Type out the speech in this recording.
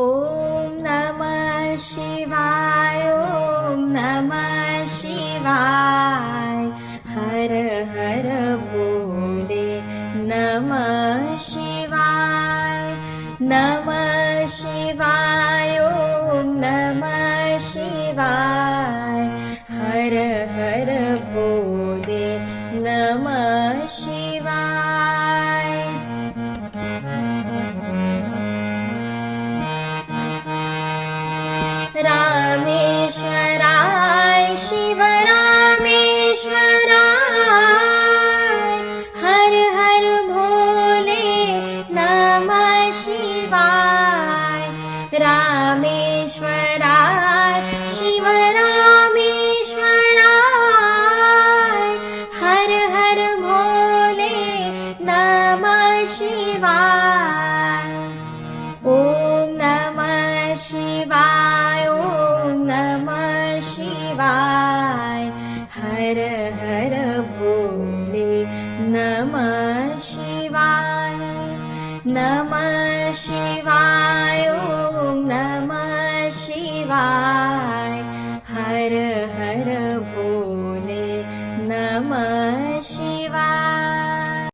ॐ नमः शिवाय ॐ नमः शिवाय हर हर भोले नमः शिवाय नमः शिवाय ॐ नमः शिवाय हर हर भोले नमः शिवाय रामेश्वराय शिव रामेश्वराय हर हर भोले नमः शिवाय रामेश्वराय शिव रामेश्वराय हर हर भोले नमः शिवाय ॐ नमः शिवाय ॐ नमः शिवाय हर हर भोले नमः शिवाय नमः शिवाय ॐ नमः शिवाय